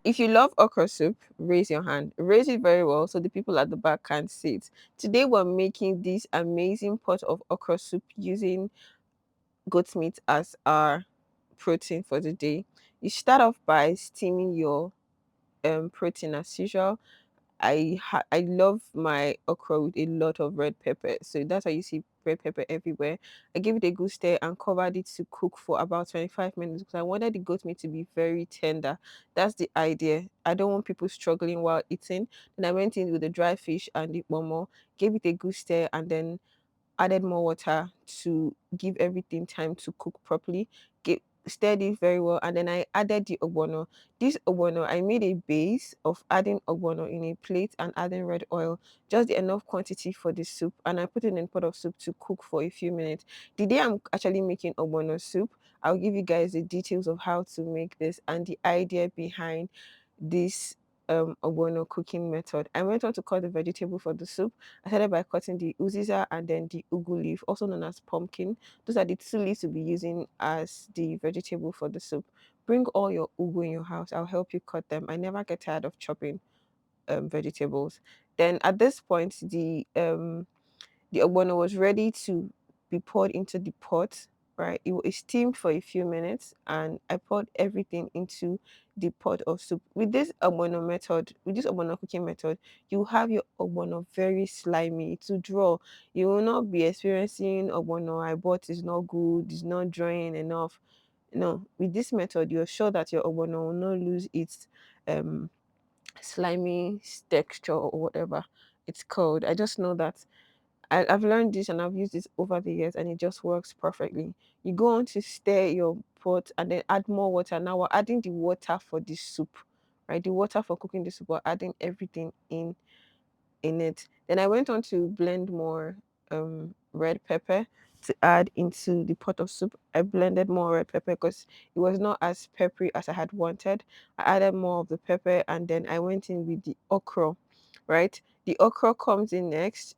If you love okra soup, raise your hand. Raise it very well so the people at the back can't see it. Today we're making this amazing pot of okra soup using goat meat as our protein for the day. You start off by steaming your protein as usual. I love my okra with a lot of red pepper, so that's why you see red pepper everywhere. I gave it a good stir and covered it to cook for about 25 minutes because I wanted the goat meat to be very tender. That's the idea. I don't want people struggling while eating. Then I went in with the dry fish and the momo, gave it a good stir, and then added more water to give everything time to cook properly. Stirred it very well, and then I added the ogbono. This ogbono, I made a base of adding ogbono in a plate and adding red oil, just the enough quantity for the soup, and I put it in a pot of soup to cook for a few minutes. The day I'm actually making ogbono soup, I'll give you guys the details of how to make this and the idea behind this ogbono cooking method. I went on to cut the vegetable for the soup. I started by cutting the uziza and then the ugu leaf, also known as pumpkin. Those are the two leaves to be using as the vegetable for the soup. Bring all your ugu in your house. I'll help you cut them. I never get tired of chopping vegetables. Then at this point, the ogbono was ready to be poured into the pot, right? It steamed for a few minutes and I poured everything into the pot of soup. With this ogbono method, with this ogbono cooking method, you have your ogbono very slimy to draw. You will not be experiencing ogbono I bought is not good, is not drying enough. No, with this method, you're sure that your ogbono will not lose its um slimy texture or whatever it's called. I just know that I've learned this and I've used this over the years and it just works perfectly. You go on to stir your pot and then add more water. Now we're adding the water for the soup, right? The water for cooking the soup, we're adding everything in it. Then I went on to blend more red pepper to add into the pot of soup. I blended more red pepper because it was not as peppery as I had wanted. I added more of the pepper and then I went in with the okra, right? The okra comes in next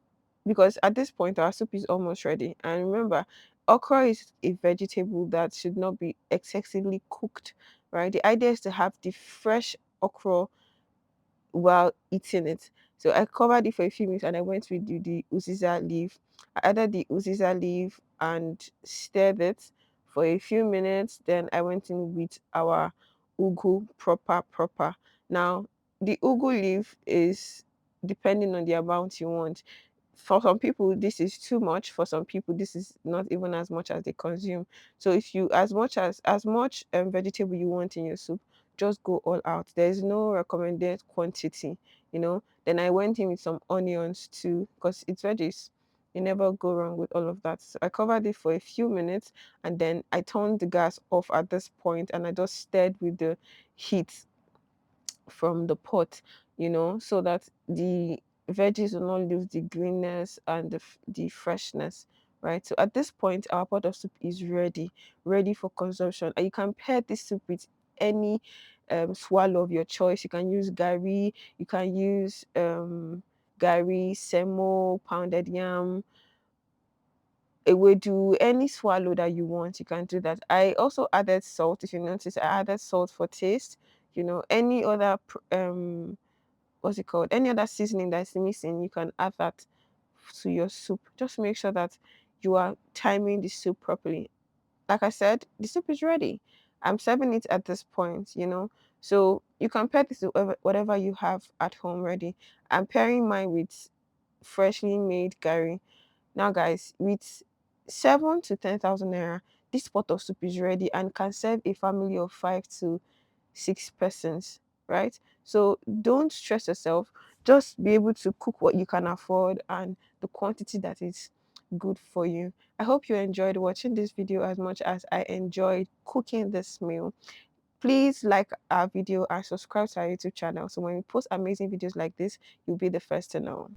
because at this point our soup is almost ready. And remember, okra is a vegetable that should not be excessively cooked, right? The idea is to have the fresh okra while eating it. So I covered it for a few minutes and I went with the uziza leaf. I added the uziza leaf and stirred it for a few minutes. Then I went in with our ugu proper. Now the ugu leaf is depending on the amount you want. For some people this is too much, for some people this is not even as much as they consume. So if you as much vegetable you want in your soup, just go all out. There's no recommended quantity, Then I went in with some onions too, because it's veggies. You never go wrong with all of that. So I covered it for a few minutes and then I turned the gas off at this point and I just stirred with the heat from the pot, so that the veggies will not lose the greenness and the freshness, right? So at this point, our pot of soup is ready for consumption. And you can pair this soup with any swallow of your choice. You can use gari, you can use gari, semo, pounded yam, do any swallow that you want, you can do that. I also added salt. If you notice, I added salt for taste. Any other what's it called, any other seasoning that's missing, you can add that to your soup. Just make sure that you are timing the soup properly. Like I said, the soup is ready. I'm serving it at this point. So you can pair this with whatever you have at home ready. I'm pairing mine with freshly made gari. Now, guys, with 7 to 10,000 naira, this pot of soup is ready and can serve a family of 5 to 6 persons, right? So don't stress yourself. Just be able to cook what you can afford and the quantity that is good for you. I hope you enjoyed watching this video as much as I enjoyed cooking this meal. Please like our video and subscribe to our YouTube channel so when we post amazing videos like this, you'll be the first to know.